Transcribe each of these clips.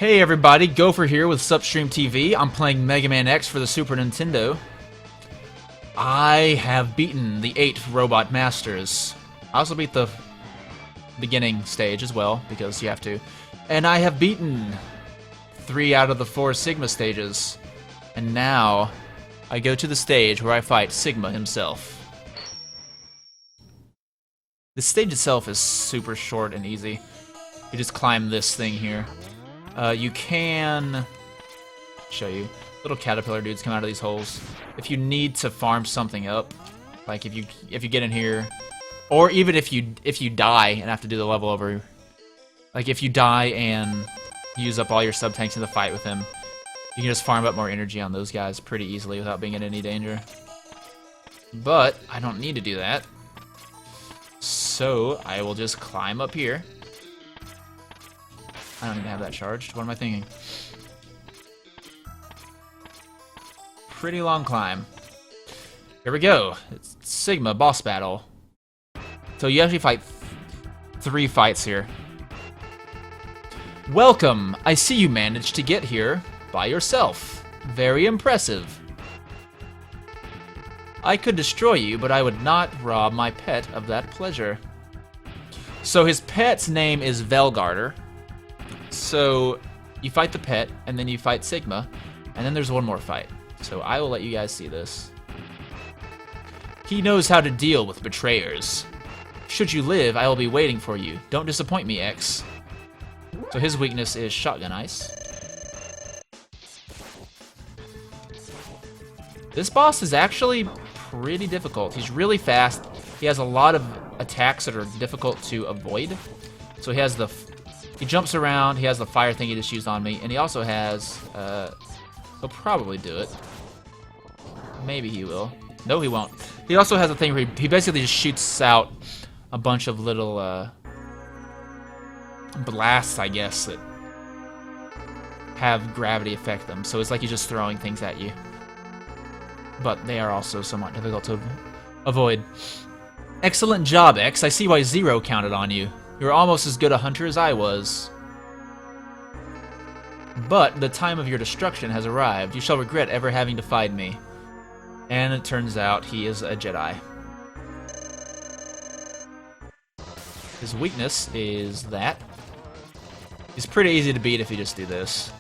Hey everybody, Gopher here with Substream TV. I'm playing Megaman X for the Super Nintendo. I have beaten the 8 Robot Masters. I also beat the beginning stage as well, because you have to. And I have beaten 3 out of the 4 Sigma stages. And now, I go to the stage where I fight Sigma himself. The stage itself is super short and easy. You just climb this thing here. You can show you little caterpillar dudes come out of these holes. If you need to farm something up, like if you get in here, or even if you die and have to do the level over, like if you die and use up all your sub tanks in the fight with him, you can just farm up more energy on those guys pretty easily without being in any danger. But I don't need to do that, so I will just climb up here. I don't even have that charged. What am I thinking? Pretty long climb. Here we go. It's Sigma boss battle. So you actually fight 3 fights here. Welcome! I see you managed to get here by yourself. Very impressive. I could destroy you, but I would not rob my pet of that pleasure. So his pet's name is Velgarder. So you fight the pet, and then you fight Sigma, and then there's one more fight. So I will let you guys see this. He knows how to deal with betrayers. Should you live, I will be waiting for you. Don't disappoint me, X. So his weakness is shotgun ice. This boss is actually pretty difficult. He's really fast. He has a lot of attacks that are difficult to avoid. So he jumps around, he has the fire thing he just used on me, and he also has, he'll probably do it. Maybe he will. No, he won't. He also has a thing where he basically just shoots out a bunch of little, blasts, I guess, that have gravity affect them. So it's like he's just throwing things at you. But they are also somewhat difficult to avoid. Excellent job, X. I see why Zero counted on you. You're almost as good a hunter as I was. But the time of your destruction has arrived. You shall regret ever having to fight me. And it turns out he is a Jedi. His weakness is that. He's pretty easy to beat if you just do this.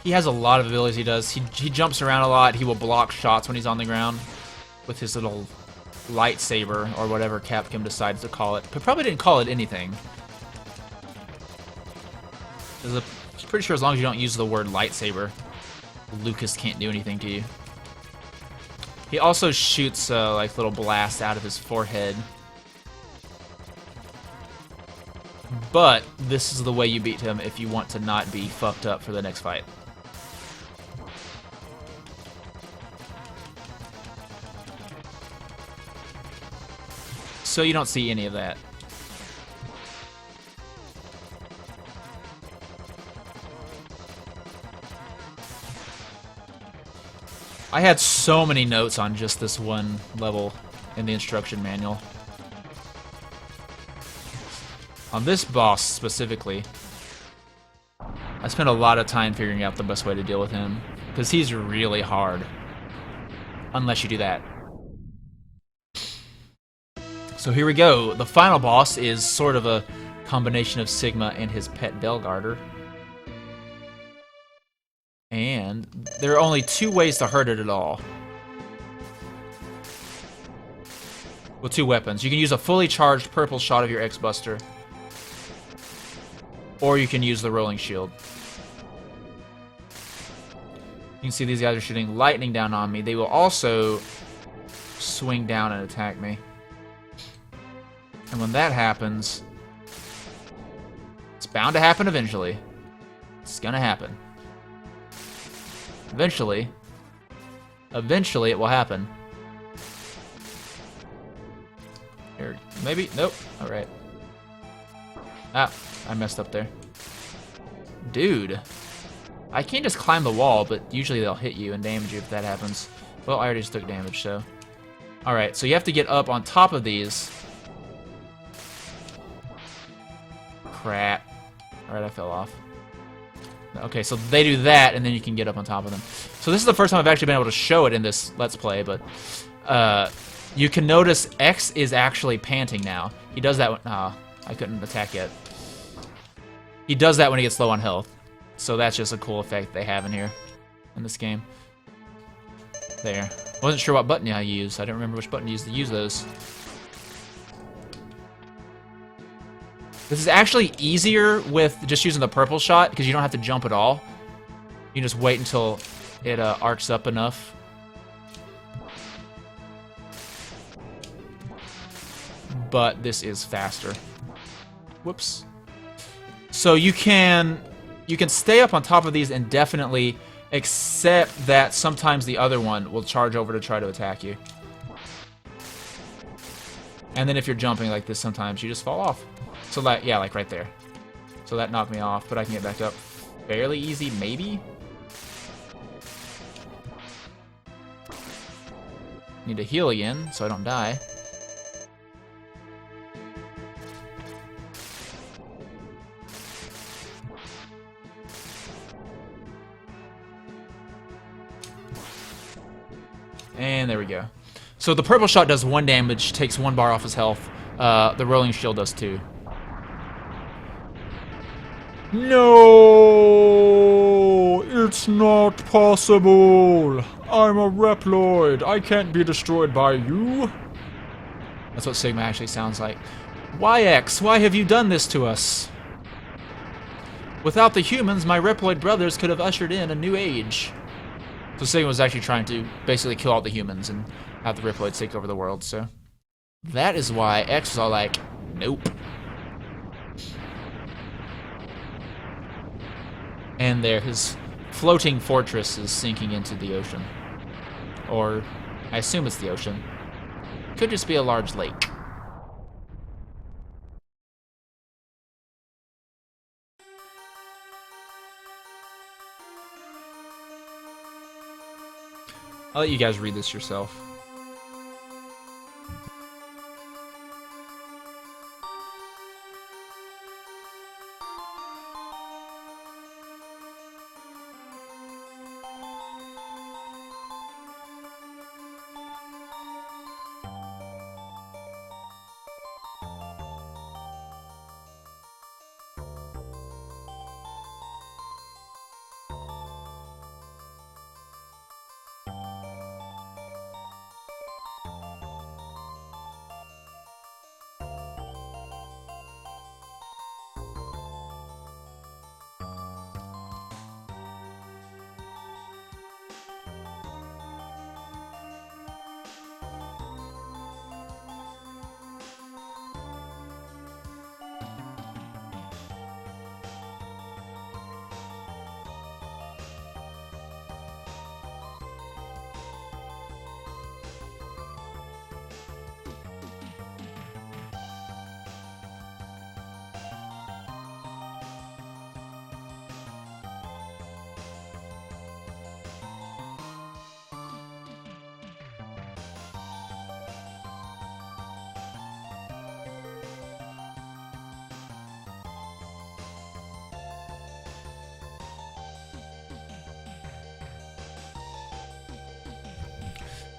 He has a lot of abilities he does. He jumps around a lot. He will block shots when he's on the ground with his little lightsaber or whatever Capcom decides to call it. But probably didn't call it anything. I'm pretty sure as long as you don't use the word lightsaber, Lucas can't do anything to you. He also shoots like little blasts out of his forehead. But this is the way you beat him if you want to not be fucked up for the next fight. So you don't see any of that. I had so many notes on just this one level in the instruction manual. On this boss specifically, I spent a lot of time figuring out the best way to deal with him, because he's really hard, unless you do that. So here we go. The final boss is sort of a combination of Sigma and his pet Velgarder. And there are only 2 ways to hurt it at all. With 2 weapons. You can use a fully charged purple shot of your X-Buster. Or you can use the rolling shield. You can see these guys are shooting lightning down on me. They will also swing down and attack me. And when that happens, it's bound to happen eventually. It's gonna happen. Eventually it will happen. Here, maybe? Nope. Alright. Ah, I messed up there. Dude. I can't just climb the wall, but usually they'll hit you and damage you if that happens. Well, I already just took damage, so. Alright, so you have to get up on top of these crap. Alright, I fell off. Okay, so they do that, and then you can get up on top of them. So this is the first time I've actually been able to show it in this Let's Play, but you can notice X is actually panting now. He does that when... Oh, I couldn't attack yet. He does that when he gets low on health. So that's just a cool effect they have in here, in this game. There. Wasn't sure what button I used. I don't remember which button to use those. This is actually easier with just using the purple shot because you don't have to jump at all. You can just wait until it arcs up enough. But this is faster. Whoops. So you can stay up on top of these indefinitely, except that sometimes the other one will charge over to try to attack you. And then if you're jumping like this, sometimes you just fall off. So that, yeah, like right there. So that knocked me off, but I can get back up fairly easy, maybe? Need to heal again, so I don't die. And there we go. So the purple shot does 1 damage, takes 1 bar off his health. The rolling shield does 2. No! It's not possible! I'm a Reploid. I can't be destroyed by you. That's what Sigma actually sounds like. YX, why have you done this to us? Without the humans, my Reploid brothers could have ushered in a new age. So Sigma was actually trying to basically kill all the humans and have the Reploids take over the world, so... That is why X was all like, nope. And there, his floating fortress is sinking into the ocean. Or, I assume it's the ocean. Could just be a large lake. I'll let you guys read this yourself.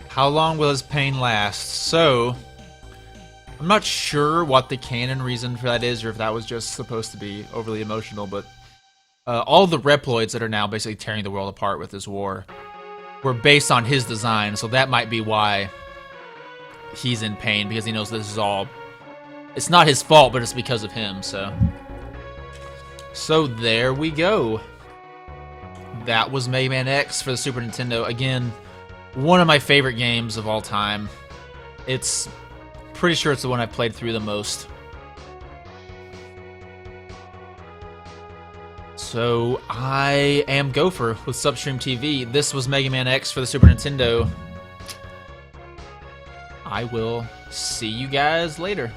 How long will his pain last? So, I'm not sure what the canon reason for that is, or if that was just supposed to be overly emotional, but all the Reploids that are now basically tearing the world apart with this war were based on his design, so that might be why he's in pain, because he knows this is all... It's not his fault, but it's because of him, so... So there we go. That was Megaman X for the Super Nintendo. Again, one of my favorite games of all time. It's pretty sure it's the one I've played through the most. So I am Gopher with Substream TV. This was Megaman X for the Super Nintendo. I will see you guys later.